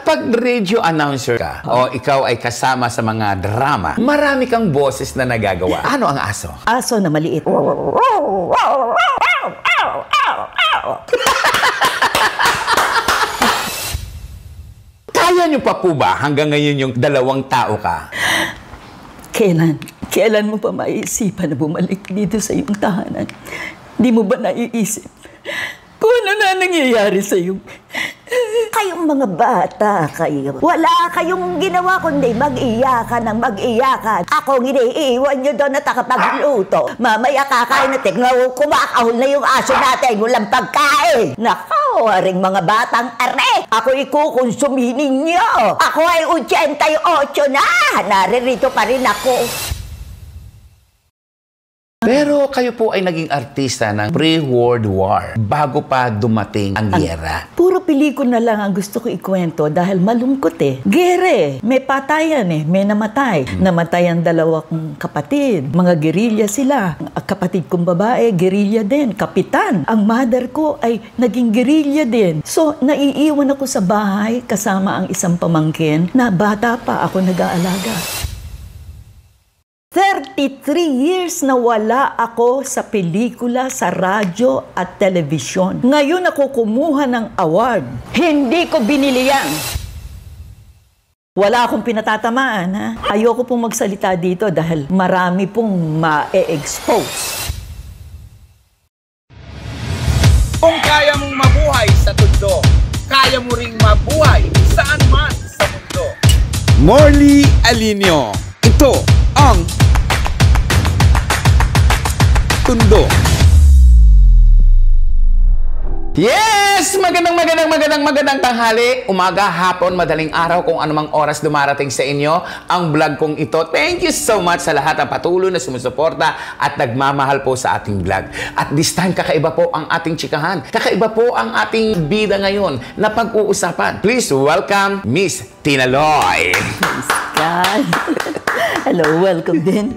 pag radio announcer ka o ikaw ay kasama sa mga drama, marami kang boses na nagagawa. Ano ang aso? Aso na maliit. Kaya niyo pa po ba hanggang ngayon yung dalawang tao ka? Kailan mo pa maiisipan na bumalik dito sa iyong tahanan? Di mo ba naiisip kung ano na nangyayari sa iyo? Kayong mga bata kayo, wala kayong ginawa kundi mag-iyakan ng mag-iyakan. Ako iniiwan nyo doon at nakapagluto. Mamaya kakain na tignan, kumakahol na yung aso natin, walang pagkain. Nakaw, aring mga batang are, ako ikukonsumin ninyo. Ako ay 88 na, naririto pa rin ako. Pero kayo po ay naging artista ng pre-World War bago pa dumating ang giyera. Puro pelikula lang ang gusto ko ikwento dahil malungkot eh. Gere, may patayan eh, may namatay. Namatay ang dalawa kong kapatid. Mga gerilya sila. Ang kapatid kong babae, gerilya din. Kapitan. Ang mother ko ay naging gerilya din. So, naiiwan ako sa bahay kasama ang isang pamangkin na bata pa ako nag-aalaga. 33 years na wala ako sa pelikula, sa radyo at telebisyon. Ngayon ako kumuha ng award. Hindi ko binili yan. Wala akong pinatatamaan, ha? Ayoko pong magsalita dito dahil marami pong ma-e-expose. Kung kaya mong mabuhay sa tundo, kaya mo ring mabuhay saan man sa mundo. Morley Alinio. Ito ang Tundo. Yes! Magandang tanghali, umaga, hapon, madaling araw, kung anumang oras dumarating sa inyo ang vlog kong ito. Thank you so much sa lahat ng patuloy na sumusuporta at nagmamahal po sa ating vlog. At this time, kakaiba po ang ating chikahan. Kakaiba po ang ating bida ngayon na pag-uusapan. Please welcome Miss Tina Loy. Praise God. Hello, welcome din.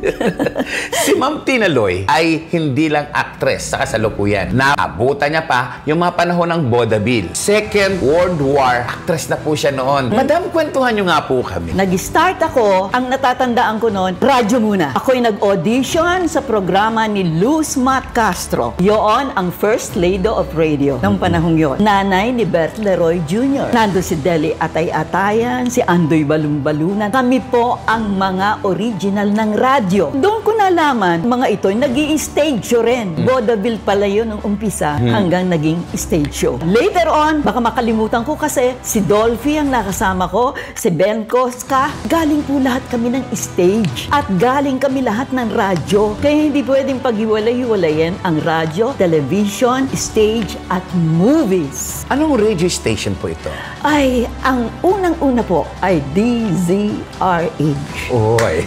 Si Ma'am Tina Loy ay hindi lang actress sa kasalukuyan. Naabutan niya pa yung mga panahon ng vaudeville. Second World War, actress na po siya noon. Madam, kwentuhan niyo nga po kami. Nag-start ako, ang natatandaan ko noon, radyo muna. Ako'y nag-audition sa programa ni Luz Mat Castro. Yoon ang first lady of radio ng panahong yon. Nanay ni Bert Leroy Jr. Nando si Deli Atay-Atayan, si Andoy Balung-Balunan. Kami po ang mga original ng radyo. Doon ko nalaman, mga ito'y nag-i-stage show rin. Vaudeville pala yun nung umpisa hanggang naging stage show. Later on, baka makalimutan ko kasi si Dolphy ang nakasama ko, si Ben Cosca. Galing po lahat kami ng stage at galing kami lahat ng radyo. Kaya hindi pwedeng paghiwalay-hiwalayin ang radyo, television, stage at movies. Anong radio station po ito? Ay, ang unang-una po ay DZRH. Oy.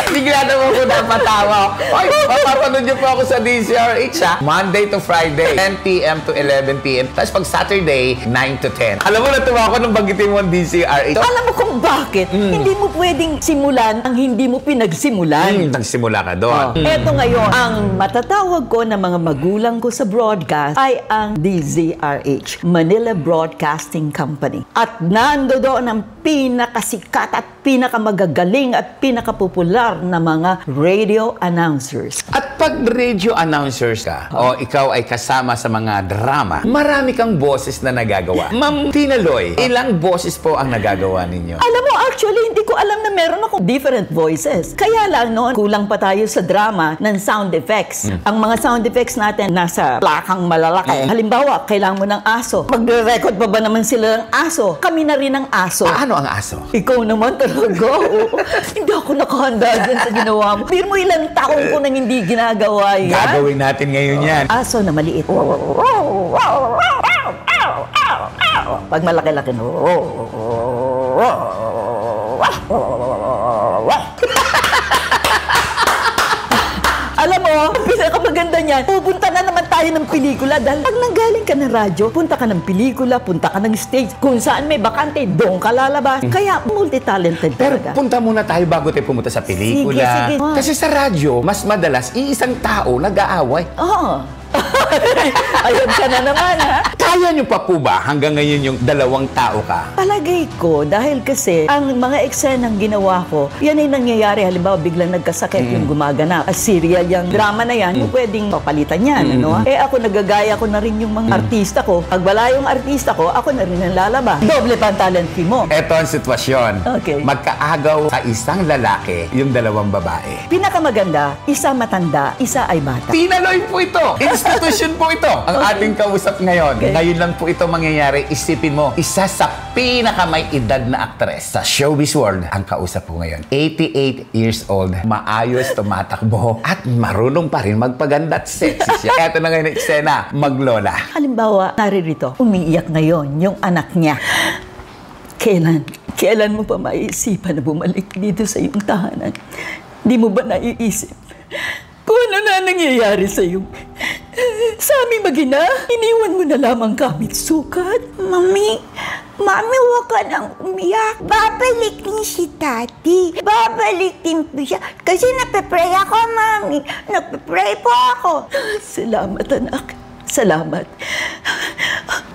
Bigla naman po napatawa. Oy, mapapanood niyo po ako sa DZRH, ha? Monday to Friday, 10 p.m. to 11 p.m. Tapos pag Saturday, 9 to 10. Alam mo, natuwa ako nung banggitin mo ang DZRH. Alam mo kung bakit? Hindi mo pwedeng simulan ang hindi mo pinagsimulan. Nagsimula ka doon. Eto ngayon, ang matatawag ko na mga magulang ko sa broadcast ay ang DZRH, Manila Broadcasting Company. At nando doon ang pinakasikat at pinakamagagaling at pinakapopular na mga radio announcers. At pag radio announcers ka, o ikaw ay kasama sa mga drama, marami kang boses na nagagawa. Ma'am Tina Loy, ilang boses po ang nagagawa ninyo? Alam mo, actually, hindi ko alam na meron ako different voices. Kaya lang noon, kulang pa tayo sa drama ng sound effects. Ang mga sound effects natin nasa plakang malalaki. Halimbawa, kailangan mo ng aso. Magre-record pa ba naman sila ng aso? Kami na rin ang aso. Ano ang aso? Ikaw naman talaga. Hindi ako nakahanda dyan sa ginawa mo. Pero mo ilang taon ko nang hindi ginagawa yan. Gagawin natin ngayon yan. Aso na maliit. Pag malaki-laki. Alam mo, pinakamaganda niyan, pupunta na naman tayo ng pelikula dahil pag nanggaling ka ng radyo, punta ka ng pelikula, punta ka ng stage, kung saan may bakante, doon ka lalabas. Kaya multi-talented Pero talaga. punta muna tayo bago tayo pumunta sa pelikula. Sige. Kasi sa radyo, mas madalas, iisang tao nag-aaway. Oo. Ayun ka na naman, ha? Kaya nyo pa po ba hanggang ngayon yung dalawang tao ka? Palagay ko, dahil kasi ang mga eksenang ginawa ko, yan ay nangyayari. Halimbawa, biglang nagkasakit yung gumaganap. Serial yung drama na yan, pwedeng papalitan yan. Ano? Eh ako, nagagaya ko na rin yung mga artista ko. Pag wala yung artista ko, ako na rin ang lalaba. Doble pa ang talent fee mo. Eto ang sitwasyon. Okay. Magkaagaw sa isang lalaki yung dalawang babae. Pinakamaganda, isa matanda, isa ay bata. Tinaloy po ito. Institution po ito. Ang ating kausap ngayon. Okay. Ngayon lang po ito mangyayari. Isipin mo, isa sa pinakamay edad na aktres sa showbiz world ang kausap po ngayon. 88 years old. Maayos, tumatakbo, at marunong pa rin magpaganda at sexy siya. Eto na ngayon ang eksena, maglola. Halimbawa, naririto, umiiyak ngayon yung anak niya. Kailan mo pa maiisipan na bumalik dito sa iyong tahanan? Di mo ba naiisip kung ano na nangyayari sa iyo? Sa aming mag-ina, iniwan mo na lamang gamit sukat. Mami, huwag ka nang umiyak. Babalik din si Tati. Babalik din po siya. Kasi napipray ako, Mami. Napipray po ako. Salamat, anak. Salamat.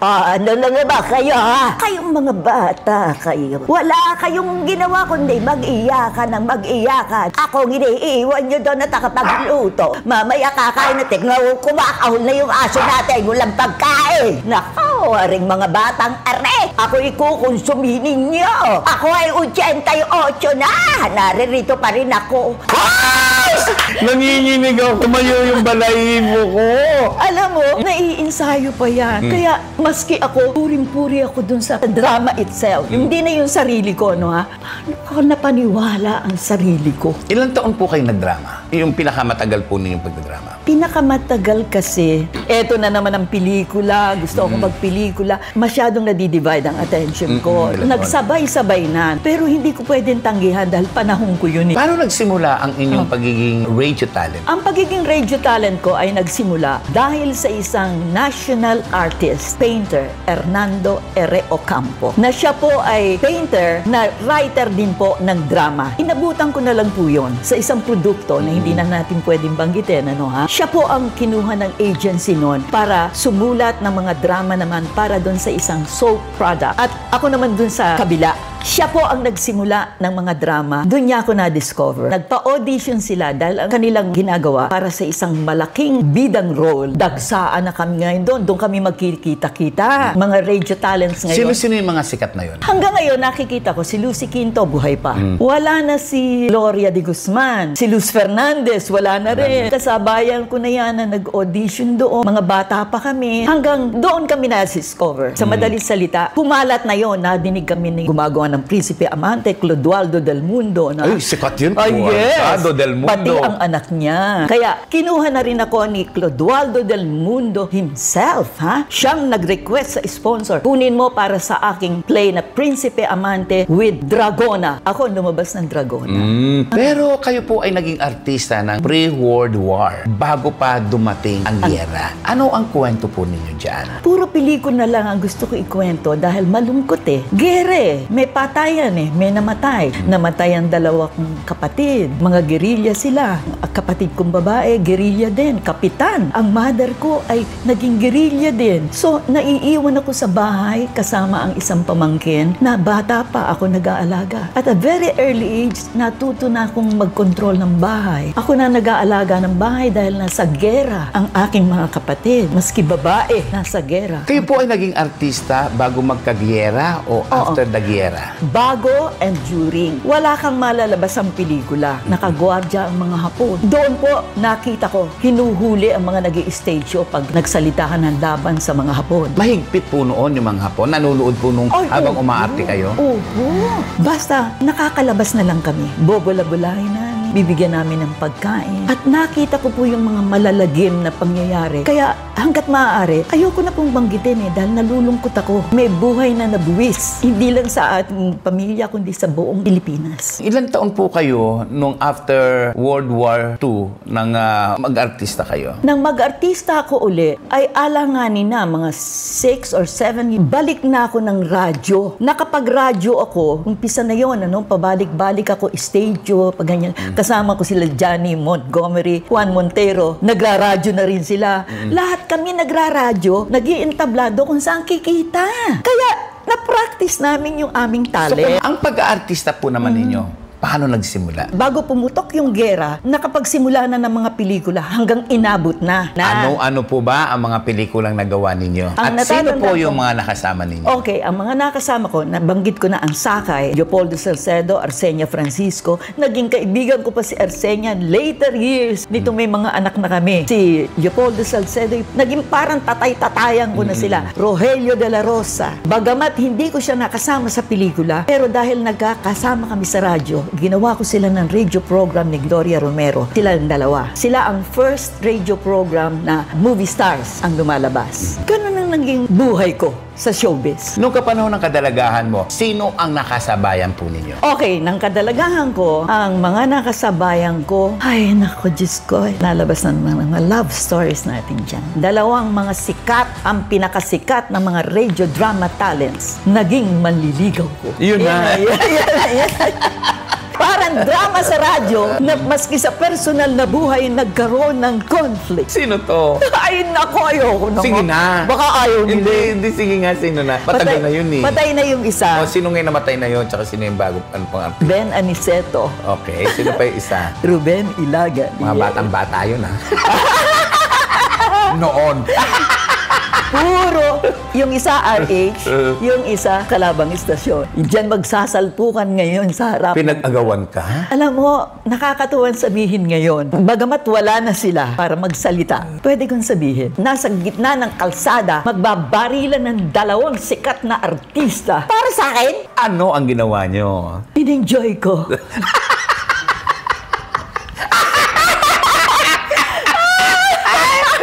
Ano lang ba kayo, ha? Kayong mga bata kayo. Wala kayong ginawa kundi mag-iyakan ng mag-iyakan. Ako iniiwan nyo doon at nakapagluto. Mamaya kakain natin. Kumakahol na yung aso natin. Walang pagkain. Nako, aring mga batang are. Ako ikukonsumin ninyo. Ako ay 88 na. Naririto pa rin ako. Nanginginig ako. Tumayo yung balahibo ko. Alam mo, naiinsayo pa yan. Kaya maski ako, puring-puri ako dun sa drama itself. Hindi na yung sarili ko, no ha? Paano ko napaniwala ang sarili ko? Ilang taon po kayo nagdrama? Yung pinakamatagal po ninyong pagdadrama? Pinakamatagal kasi, eto na naman ang pelikula, gusto ako magpelikula, masyadong nadidivide ang attention ko. Nagsabay-sabay na, pero hindi ko pwedeng tanggihan dahil panahon ko yun. Paano nagsimula ang inyong pagiging radio talent? Ang pagiging radio talent ko ay nagsimula dahil sa isang national artist, painter, Hernando R. Ocampo, na siya po ay painter na writer din po ng drama. Inabutan ko na lang po yun sa isang produkto na hindi na natin pwedeng banggitin, ano ha? Siya po ang kinuha ng agency noon para sumulat ng mga drama naman para doon sa isang soap product. At ako naman doon sa kabila. Siya po ang nagsimula ng mga drama. Doon niya ako na-discover. Nagpa-audition sila dahil ang kanilang ginagawa para sa isang malaking bidang role. Dagsaan na kami ngayon doon. Doon kami magkikita-kita. Mga radio talents ngayon. Sino-sino yung mga sikat na yun? Hanggang ngayon, nakikita ko si Lucy Quinto, buhay pa. Wala na si Gloria de Guzman. Si Luz Fernandez, wala na rin. Kasabayan ko na yan na nag-audition doon. Mga bata pa kami. Hanggang doon kami na-discover. Sa madaling salita, pumalat na yon. Nadinig kami ng gumagawa ng Prinsipe Amante, Clodoaldo del Mundo. Na, ay, sikat yun po. Yes. Clodoaldo del Mundo. Pati ang anak niya. Kaya, kinuha na rin ako ni Clodoaldo del Mundo himself, ha? Siyang nag-request sa sponsor. Kunin mo para sa aking play na Prinsipe Amante with Dragona. Ako lumabas ng Dragona. Pero kayo po ay naging artista ng pre-World War bago pa dumating ang giyera. Ano ang kwento po ninyo dyan? Puro pelikula na lang ang gusto ko ikwento dahil malungkot eh. Gere, may patayan eh, may namatay. Namatay ang dalawa kong kapatid. Mga gerilya sila. Ang kapatid kong babae, gerilya din. Kapitan. Ang mother ko ay naging gerilya din. So, naiiwan ako sa bahay kasama ang isang pamangkin na bata pa ako nag-aalaga. At a very early age, natuto na akong mag-control ng bahay. Ako na nag-aalaga ng bahay dahil nasa gera ang aking mga kapatid. Maski babae, nasa gera. Kayo po ay naging artista bago magka-giyera o after the giyera? Bago and during. Wala kang malalabas ang pelikula. Nakagwardya ang mga Hapon. Doon po, nakita ko, hinuhuli ang mga nag-i-stage show pag nagsalitahan ng laban sa mga Hapon. Mahigpit po noon yung mga Hapon. Nanonood po nung habang umaarte kayo? Oo. Basta, nakakalabas na lang kami. Bobola-bolahin namin. Bibigyan namin ng pagkain. At nakita ko po yung mga malalagim na pangyayari. Kaya hanggat maaari, ayoko na pong banggitin dahil nalulungkot ako. May buhay na nabuwis. Hindi lang sa ating pamilya, kundi sa buong Pilipinas. Ilan taon po kayo nung after World War II nang mag-artista kayo? Nang mag-artista ako uli, ay alanganin na mga 6 or 7. Balik na ako ng radyo. Nakapag-radyo ako, umpisa na yon, pabalik-balik ako, stage show, pag ganyan. Kasama ko sila Johnny Montgomery, Juan Montero, nagraradyo na rin sila. Lahat kami nagraradyo, nag-iintablado kung saan kikita. Kaya na-practice namin yung aming So, talent. ang pag-aartista po naman ninyo, paano nagsimula? Bago pumutok yung gera, nakapagsimula na ng mga pelikula hanggang inabot na. Ano po ba ang mga pelikulang nagawa ninyo? Ang At sino po natatandaan yung ko- mga nakasama ninyo? Okay, ang mga nakasama ko, nabanggit ko na ang Sakay, Leopoldo Salcedo, Arsenia Francisco. Naging kaibigan ko pa si Arsenia later years. Nito may mga anak na kami. Si Leopoldo Salcedo, naging parang tatay-tatayan ko na sila. Rogelio de la Rosa. Bagamat hindi ko siya nakasama sa pelikula, pero dahil nagkakasama kami sa radyo, ginawa ko sila ng radio program ni Gloria Romero. Sila ang dalawa. Sila ang first radio program na movie stars ang lumalabas. Ganun ang naging buhay ko sa showbiz. Nung kapanahon ng kadalagahan mo, sino ang nakasabayan po ninyo? Okay, ng kadalagahan ko, ang mga nakasabayan ko, ay nako, Diyos ko, lalabas na mga love stories natin dyan. Dalawang mga sikat, ang pinakasikat ng mga radio drama talents, naging manliligaw ko. Yun na. Yan. Parang drama sa radyo na maski sa personal na buhay nagkaroon ng conflict. Sino to? Ay, nako, ayoko naman. Sige na. Baka ayaw nila. Hindi, sige nga, sino na? Matagal na yun eh. Patay na yung isa. O, sino ngayon namatay na yun? Tsaka sino yung bago? Ano pang artista? Ben Aniceto. Okay, sino pa yung isa? Ruben Ilagan. Mga batang-bata yun, ha? Noon. Puro. Yung isa RH, yung isa kalabang istasyon. Diyan magsasalpukan ngayon sa harap. Pinag-agawan ka? Alam mo, nakakatuwan sabihin ngayon. Bagamat wala na sila para magsalita, pwede kong sabihin, nasa gitna ng kalsada, magbabarilan ng dalawang sikat na artista. Para sa akin, Ano ang ginawa nyo? in-enjoy ko.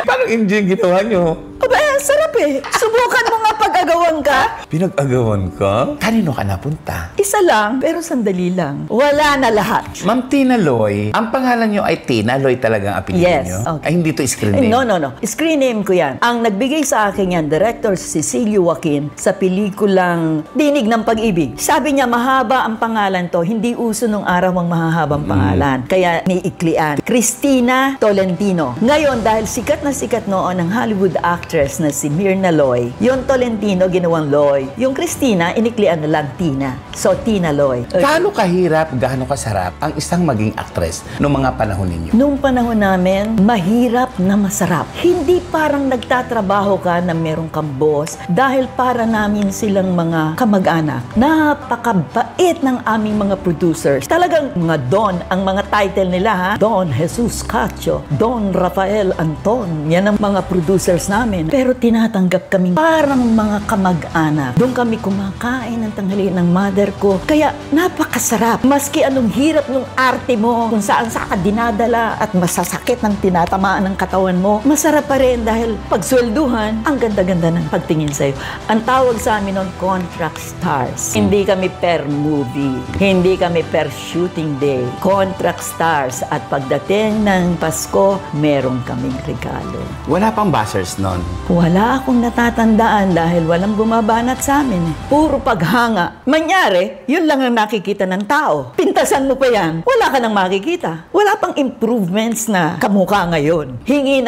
Paano enjoy yung ginawa nyo? Aba, sarap eh. Subukan mo nga pag-agawan ka. Pinag-agawan ka? Kanino ka napunta? Isa lang, pero sandali lang. Wala na lahat. Ma'am Tina Loy, ang pangalan nyo ay Tina Loy talagang apelido Yes, nyo? okay. Ay, hindi to screen name? No. Screen name ko yan. Ang nagbigay sa akin yan, Director Cecilio Joaquin, sa pelikulang Dinig ng Pag-ibig. Sabi niya, mahaba ang pangalan to. Hindi uso nung araw ang mahahabang pangalan. Kaya niiklian. Christina Tolentino. Ngayon, dahil sikat na sikat noon ang Hollywood actress na si Myrna Loy, yung Tolentino ginawang Loy. Yung Christina, iniklian na lang Tina. So, Tina Loy. Gaano kahirap, gaano kasarap ang isang maging actress noong mga panahon ninyo? Nung panahon namin, mahirap na masarap. Hindi parang nagtatrabaho ka na meron kang boss dahil para namin silang mga kamag-anak. Napakabait ng aming mga producers. Talagang mga Don, ang mga title nila ha. Don Jesus Cacho, Don Rafael Anton. Yan ang mga producers namin. Pero tinatanggap kami parang mga kamag-anak. Doon kami kumakain ng tanghali ng mother ko. Kaya napakasarap. Maski anong hirap ng arte mo, kung saan ka dinadala at masasakit ng tinatamaan ng katawan mo, masarap pa rin dahil pagswelduhan, ang ganda-ganda ng pagtingin sa'yo. Ang tawag sa amin nun, contract stars. Hindi kami per movie. Hindi kami per shooting day. Contract stars. At pagdating ng Pasko, meron kaming regalo. Wala pang buzzers noon. Wala akong natatandaan dahil walang bumabanat sa amin. Puro paghanga. Manyari, yun lang ang nakikita ng tao. Pintasan mo pa yan, wala ka nang makikita. Wala pang improvements na kamukha ngayon. Hingi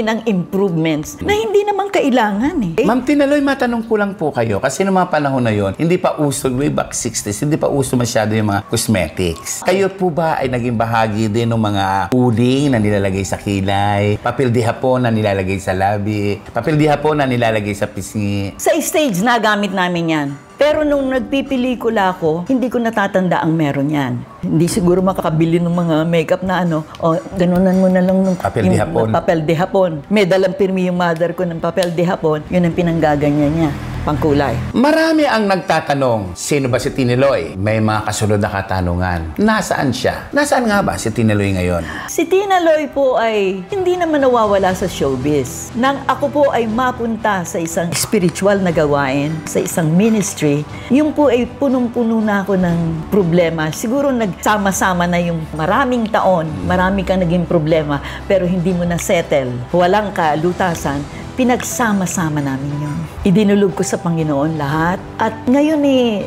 ng improvements na hindi naman kailangan eh. Ma'am Tina Loy, matanong ko lang po kayo. Kasi noong mga panahon na yon, hindi pa uso, way back 60s, hindi pa uso masyado yung mga cosmetics. Kayo po ba ay naging bahagi din ng mga pudding na nilalagay sa kilay, papel de hapon na nilalagay sa labi, papel de hapon na nilalagay sa pisngi? Sa stage na gamit namin yan. Pero nung nagpipelikula ako, hindi ko natatanda ang meron yan. Hindi siguro makakabili ng mga makeup na ano, o ganunan mo na lang ng Papel de hapon. Papel de hapon. May dalang pirmi yung mother ko ng papel de hapon, yun ang pinanggaganyan niya, pangkulay. Marami ang nagtatanong, sino ba si Tina Loy? May mga kasunod na katanungan. Nasaan siya? Nasaan nga ba si Tina Loy ngayon? Si Tina Loy po ay hindi naman nawawala sa showbiz. Nang ako po ay mapunta sa isang spiritual na gawain, sa isang ministry, yung po ay punong-puno na ako ng problema. Siguro nagsama-sama na yung maraming taon, marami kang naging problema, pero hindi mo na settle. Walang kalutasan. Pinagsama-sama namin yun. Idinulog ko sa Panginoon lahat. At ngayon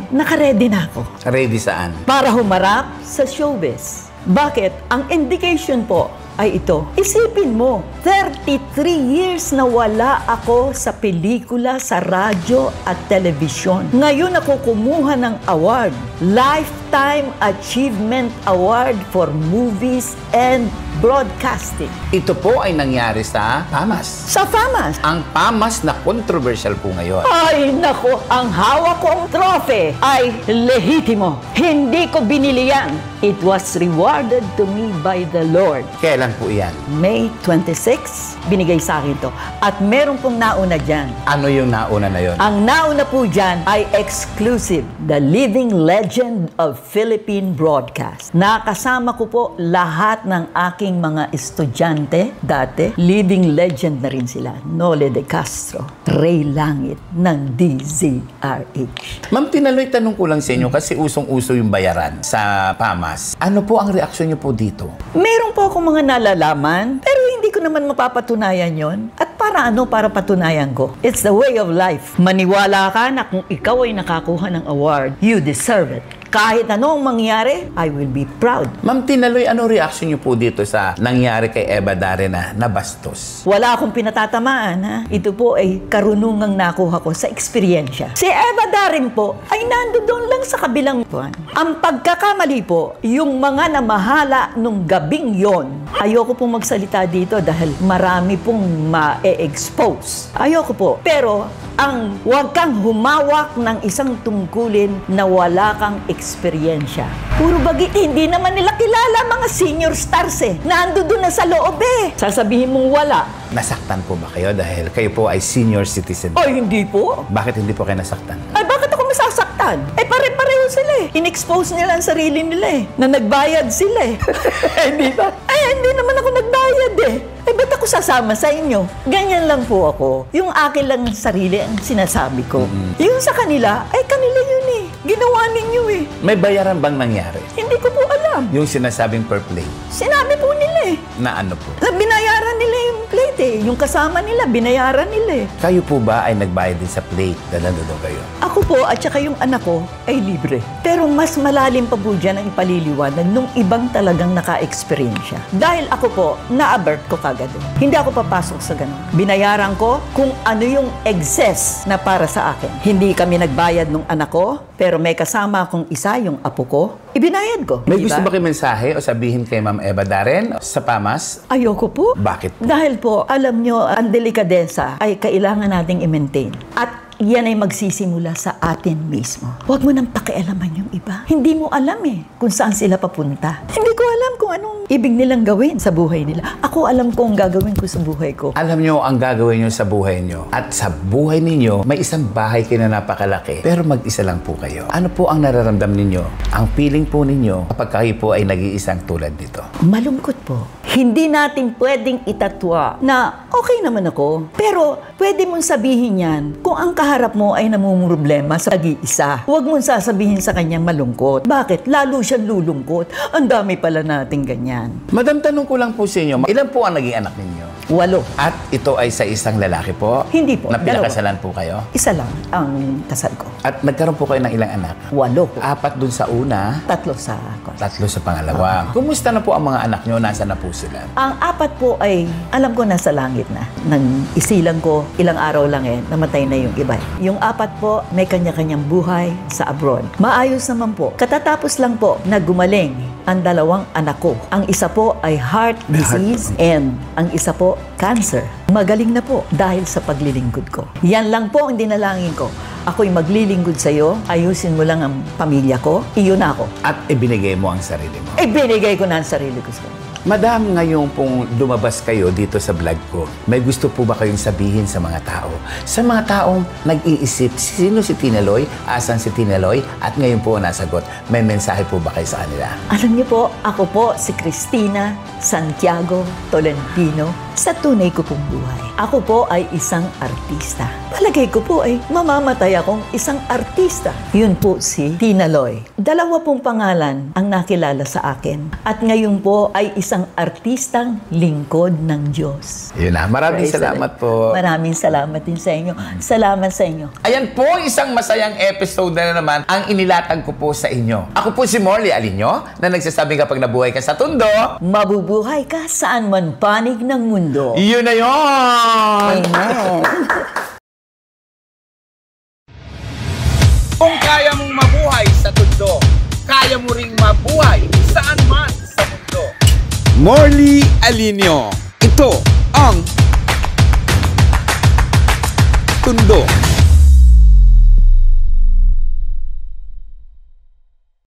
nakaredy na ako. Ready saan? Para humarap sa showbiz. Bakit? Ang indication po ay ito. Isipin mo, 33 years na wala ako sa pelikula, sa radyo at telebisyon. Ngayon ako kumuha ng award, Lifetime Achievement Award for Movies and Broadcasting. Ito po ay nangyari sa PAMAS. Sa FAMAS. Ang PAMAS na controversial po ngayon. Ay, nako, ang hawak kong trophy ay lehitimo. Hindi ko binili yan. It was rewarded to me by the Lord. Kailan po yan? May 26, binigay sa akin to. At meron pong nauna dyan. Ano yung nauna na yon? Ang nauna po dyan ay exclusive, the living legend of Philippine broadcast. Nakasama ko po lahat ng aking mga estudyante dati. Living legend na rin sila. Nole de Castro, Ray Langit ng DZRH. Ma'am Tinaloy, tanong ko lang sa inyo kasi usong-uso yung bayaran sa PAMAS. Ano po ang reaksyon niyo po dito? Meron po akong mga nalalaman, pero hindi ko naman mapapatunayan yon. At para ano? Para patunayan ko. It's the way of life. Maniwala ka na kung ikaw ay nakakuha ng award, you deserve it. Kahit anong mangyari, I will be proud. Ma'am Tinaloy, ano reaksyon niyo po dito sa nangyari kay Eva Darren na nabastos? Wala akong pinatatamaan, ha? Ito po ay karunungang nakuha ko sa eksperyensya. Si Eva Darren po ay nandoon lang sa kabilang buwan. Ang pagkakamali po, yung mga namahala nung gabing yon, ayoko pong magsalita dito dahil marami pong ma-expose. Ayoko po. Pero ang huwag kang humawak ng isang tungkulin na wala kang eksperyensya. Puro bagay, hindi naman nila kilala mga senior stars eh. Nandoon na sa loob eh. Sasabihin mong wala. Nasaktan po ba kayo dahil kayo po ay senior citizen? Ay, hindi po. Bakit hindi po kayo nasaktan? Ay, bakit ako masasaktan? Eh, pare-pareho sila eh. In-expose nila ang sarili nila eh. Na nagbayad sila eh. Hindi ba? Ay, hindi naman ako nagbayad eh. Eh, ba't ako sasama sa inyo? Ganyan lang po ako. Yung akin lang sarili ang sinasabi ko. Yung sa kanila, ay kanila yun eh. Ginawa ninyo eh. May bayaran bang nangyari? Hindi ko po alam. Yung sinasabing per plate Sinabi po nila eh. na ano po? Na binayaran nila yung plate eh. Yung kasama nila, binayaran nila eh. Kayo po ba ay nagbayad din sa plate na nandoon kayo? Ako po at saka yung anak ko ay libre. Pero mas malalim pa po dyan ang ipaliliwanag nung ibang talagang naka-experience. Dahil ako po, na-avert ko kagad. Hindi ako papasok sa ganun. Binayaran ko kung ano yung excess na para sa akin. Hindi kami nagbayad nung anak ko, pero may kasama akong isa, yung apo ko. Ibinayad ko. May Di gusto ba? ba kayo mensahe o sabihin kay Ma'am Eva Darren sa PAMAS? Ayoko po. Bakit? Dahil po, alam nyo, ang delikadesa ay kailangan nating i-maintain. At yan ay magsisimula sa atin mismo. Huwag mo nang pakialaman yung iba. Hindi mo alam eh kung saan sila papunta. Hindi ko alam kung anong ibig nilang gawin sa buhay nila. Ako alam ko ang gagawin ko sa buhay ko. Alam nyo ang gagawin nyo sa buhay nyo. At sa buhay ninyo, may isang bahay kayo na napakalaki, pero mag-isa lang po kayo. Ano po ang nararamdam ninyo? Ang feeling po ninyo kapag kayo po ay nag-iisang tulad nito? Malungkot po. Hindi natin pwedeng itatwa na okay naman ako. Pero pwede mong sabihin yan kung ang kaharap mo ay namumroblema sa nag-iisa. Huwag mong sasabihin sa kanyang malungkot. Bakit? Lalo siyang lulungkot. Ang dami pala nating ganyan. Madam, tanong ko lang po sa inyo, ilan po ang naging anak ninyo? 8. At ito ay sa isang lalaki po? Hindi po, Na pinakasalan po kayo? Isa lang ang kasal ko. At nagkaroon po kayo ng ilang anak? 8 po. 4 dun sa una, 3 sa ako. 3 sa pangalawa. Kumusta na po ang mga anak nyo? Nasaan na po sila? Ang 4 po ay, alam ko, nasa langit na. Nang isilang ko, ilang araw lang namatay na yung iba. Yung 4 po, may kanya-kanyang buhay sa abroad. Maayos naman po. Katatapos lang po na gumaling ang 2 anak ko. Ang isa po ay heart disease and ang isa po, cancer. Magaling na po dahil sa paglilingkod ko. Yan lang po ang dinalangin ko. Ako'y maglilingkod sa'yo, ayusin mo lang ang pamilya ko, iyon ako. At ibinigay mo ang sarili mo. Binigay ko na ang sarili ko sa'yo. Madam, ngayon pong lumabas kayo dito sa vlog ko, may gusto po ba kayong sabihin sa mga tao? Sa mga taong nag-iisip, sino si Tinaloy, asan si Tinaloy, at ngayon po nasagot, may mensahe po ba kayo sa kanila? Alam niyo po, ako po si Cristina Santiago Tolentino sa tunay ko pong buhay. Ako po ay isang artista. Palagay ko po ay mamamatay akong isang artista. Yun po si Tina Loy. Dalawa pong pangalan ang nakilala sa akin. At ngayon po ay isang artistang lingkod ng Diyos. Yun na. Maraming Praise salamat the po. Lord. Maraming salamat din sa inyo. Salamat sa inyo. Ayan po, isang masayang episode na naman ang inilatag ko po sa inyo. Ako po si Morley Alinio na nagsasabing kapag nabuhay ka sa tundo, Mabubuhay ka saan man panig ng mundo. yun na yun! Kung kaya mong mabuhay sa tundo, kaya mo ring mabuhay saan man sa mundo. Morley Alinio. Ito ang Tundo.